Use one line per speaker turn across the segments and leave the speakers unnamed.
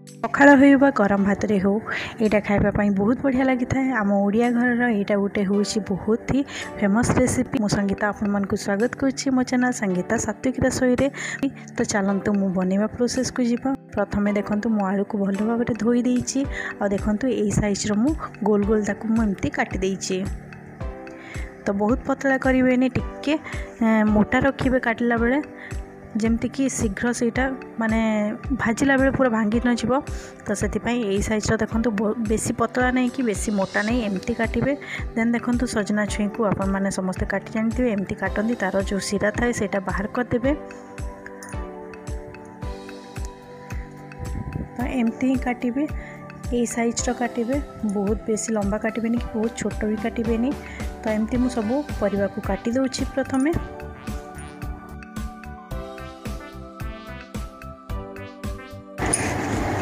पखाड़ हो बा गरम भात रे हो यहाँ खावाई बहुत बढ़िया लगी था। आम ओडिया घर यहाँ गोटे हूँ बहुत ही फेमस रेसिपी। मु संगीता आपण मन को स्वागत करुच्ची मो चैनल संगीता सात्विक रसोई रे। तो चलतु मु बनवा प्रोसेस को जीवा। प्रथमे देखंतु मु आलू को भल भाव धोई देइछि आ देखंतु एई साइज रो मु गोल गोल ताकू मु एमती काटी देइछि। तो बहुत पतला करें टिके मोटा रखिए काटिला बेले जमती कि शीघ्र सेटा माने भाजिला बेले पूरा भांगी न जीव। तो से यही साइज देखो बेसी पतला नहीं कि बेसी मोटा नहीं एमती काटिबे। देन देखो सजना छुई को आपण माने समस्त काटी जानिथिबे एमती काटंदी तार जो सिरा थाए सेटा बाहर करदेबे। तो एमती ही काटिबे यही साइज काटिबे बहुत बेसी लंबा काटिबेनी कि बहुत छोट भी काटिबेनी। तो एमती मु सब परिवा को काटी दउछि। प्रथमे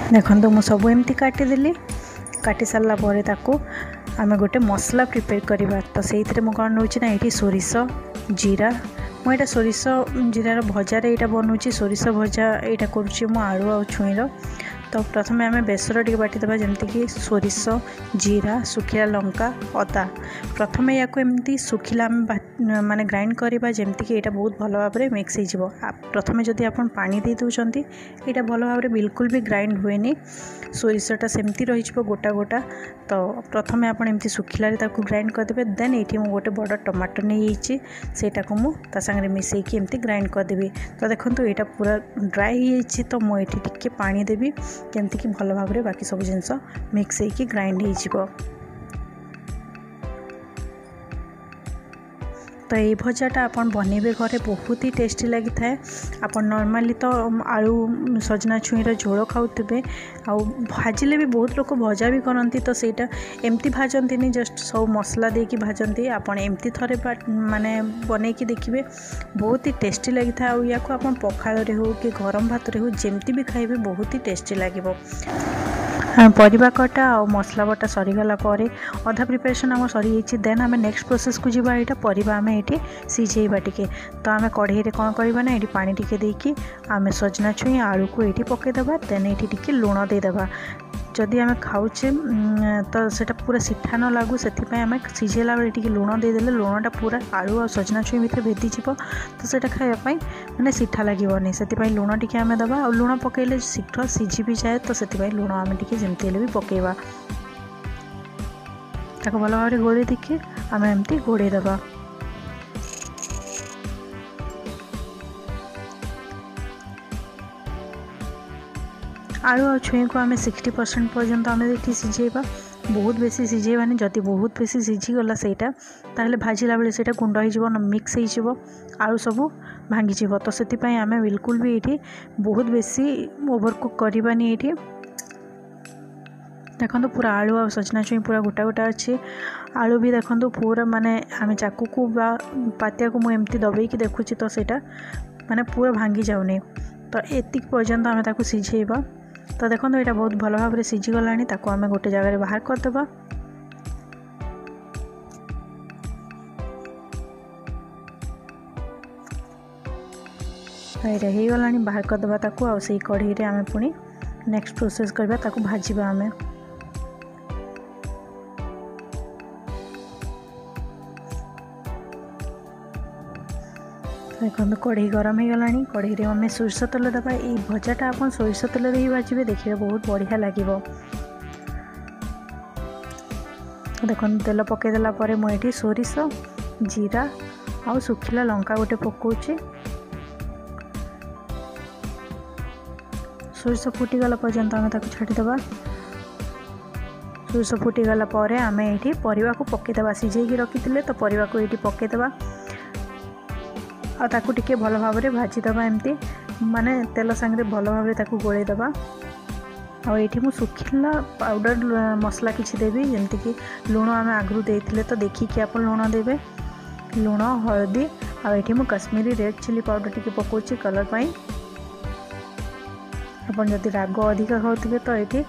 देखो मु सब एमती काटिदेली। काटी सारा पर आम गोटे मसला प्रिपेयर करवा। तो से मु कौन नौ ना ये सोरिष जीरा मुझे सोरिष जीरार भजार यहाँ बनाऊँगी। सोरिष भजा यहाँ करुच्ची मु आलू आ छुईर। तो प्रथम आम बेसर टे बाटिदेवा जमती कि सोरिष जीरा सुखिला लंका अदा प्रथम या एमती सुखिला माने ग्राइंड करवा जमती कि यहाँ बहुत भल भाव में मिक्स हो। प्रथम जदि आप पानी दे दौरान यहाँ भल भाव में बिल्कुल भी ग्राइंड हुए सोरिषटा सेमती रही गोटा गोटा। तो प्रथम आप एमती सुखिला ग्राइंड करदे। देन ये गोटे बड़ टमाटो नहीं सेटा को मुझे सांगे मिसेकी एमती ग्राइंड करदेवी। तो देखो यहाँ पूरा ड्राई हो तो मुझे टिके पानी देवी जमती कि भल भाव में बाकी सब जिनस मिक्स होकर ग्राइंड हो। तो ये भजाटा आप बनइबे घरे बहुत ही टेस्टी लगी थाए। आप नॉर्मली तो आलू सजना छुईर झोल खाऊे आ भाजिले भी बहुत लोग भजा भी करती। तो सेटा एमती भाजती जस्ट सब मसला देकी भाजती। आप एमती थरे माने बनईकी देखिए बहुत ही टेस्टी लगी था। या को आप पखाड़ हो कि गरम भात हो जमती भी खाइबे बहुत ही टेस्टी लगे। परिवा कटा और मसला बटा सरीगला अधा प्रिपरेशन आम सरी। देन आम नेक्स्ट प्रोसेस को जीवा। यहाँ परिवा आम ये सीझेबा टिके। तो आम कढ़ई रे कौन करवा ना ये पानी टिके देकी आम सजना छुई आलू को ये पकईदेवा। देन ये टिके लुण देदेवा। जदि आम खाऊे तो सेटा पूरा सीठा न लागू से आम सीझेला बेले टिके लुण देदेले लुणटा पूरा आलू और सजना छुई भितर भेदिज। तो सेटा खाइबापी माने सीठा लगे से लुण टिके आम दबा। और लुण पकईले शीघ्र सीझी भी जाए। तो से लुण आम टिके जमती भी पकईबा ताको भल भाव घोड़े देखिए आम एमती घोड़े दबा। आलू और छुई को आम 60% पर्यंत आम ये सीझेबा। बहुत बेसी सीझेबानी जदि बहुत बेसी सीझीगला सेटा ताहले भाजिला बेले सेटा गुंड हो मिक्स हो आलू सब भांगी। तो से आम बिल्कुल भी ये बहुत बेसी ओवरकुक करवानी। ये देखो पूरा आलू और सजना छुई पूरा गोटा गोटा अच्छे। आलू भी देखो पूरा माने आम चाकू को पातिया को मुझे दबेकी देखुची। तो सेटा माने पूरा भांगी जाऊनी। तो एतिक पर्यंत आम ताकू सीझेबा। तो देखो यहाँ बहुत भल भाव में सीझीगला। आम गोटे जगह बाहर करदे। यहाँ होगला बाहर करदे ताकू आ से कढ़ई रे आम पुणी नेक्स्ट प्रोसेस करबा ताकू भाजिबा। आम देखो कढ़ई गरम हो गला। कढ़ई रे आम सोरिष तेल दबा। ये भजाटा आप सोरिष तेल ही भाजबे देखिए बहुत बढ़िया लगे। देखो तेल पकईदेला मुझे सोरिष जीरा आ सुखिला लंका गोटे पकाउछि। सोरिष फुटीगला पर्यंत आम छाड़ीदेवा। सोरिष फुटीगला आम ये परिवा को पकईदेवा। सीझेकी रखी तो परिवा को ये पकईदेवा आकु टिके भल भाव में भाजीदेवा। एमती माने तेल सांगे भल भाव में गोलैदेवा। आठी मु सुखिला पाउडर मसला किसी देवी जमती कि लुण आम आगु देते तो देखिए आप लुण देवे लुण हलदी आठी मु कश्मीरी रेड चिली पाउडर टी पकाउछि कलर पाई। अपन जदि राग अधिका खाऊे तो ये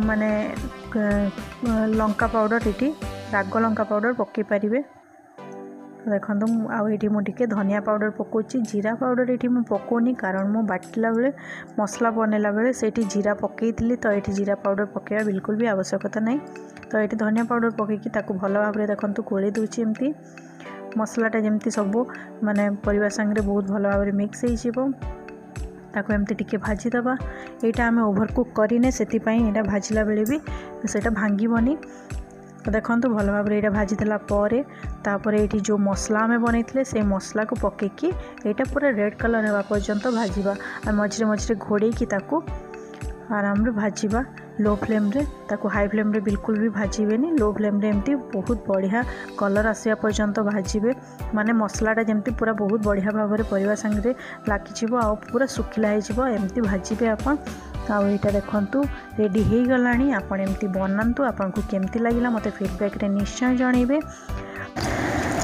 माने लंका पाउडर ये राग लंका पाउडर पकई पारे। देखो आईटी मुझे धनिया पाउडर पकाउची जीरा पाउडर ये मुझे पकाउनी कारण मु बाटिला बेले मसला बनैला बेले से जीरा पकई तो ये जीरा पाउडर पकेवा बिल्कुल भी आवश्यकता नहीं। तो ये धनिया पाउडर पकईकी भल भाव में देखो गोली दूची एमती मसलाटा जमती सब माने परिवा संगे बहुत भल भाव में मिक्स हो एमती टिके भाजीदबा। यहाँ आम ओभरकुक करें से भाजिला बेले भी सेटा भांगीबनी। तो देखो भल भाव में भाजीदेला तापर ये जो मसला आम बनई से मसला को पकईकी यहाँ पूरा रेड कलर होगा पर्यंत भाजवा मझे मझे घोड़े की आराम रे भाजवा लो फ्लेम रे ताको हाई फ्लेम रे बिल्कुल भी भाजबेनी। लो फ्लेम रे एमती बहुत बढ़िया कलर आसिया पर्यंत भाजबे माने मसलाटा जमती पूरा बहुत बढ़िया भाव में परिवा संगे लागिजिव आ पूरा सुखिला हो एमती भाजबे आपन। आईटा देखु रेडी हो गलानी आपन एमती बनातु आपको केमती लगिला मते फीडबैक रे निश्चय जनइबे।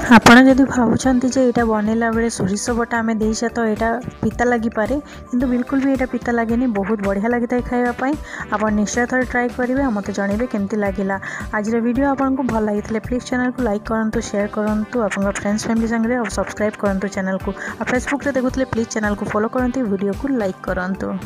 आपण जदि भावुंट जे यहाँ बनैला बेले सोरिष बटा आम देचे तो यहाँ पिता लगी पारे किंतु बिल्कुल भी यहाँ पिता लगे बहुत बढ़िया लगी था खावाई। आप निश्चय थोड़े ट्राई करेंगे मत जनइबे केमती लगिला। आज वीडियो आपको भल लगी प्लीज चैनल को लाइक करूँ शेयर करूँ आप फ्रेंड्स फैमिली संगे और सब्सक्राइब करूँ चैनल को। फेसबुक रे देखुले प्लीज चैनल को फॉलो करते वीडियो को लाइक करूँ।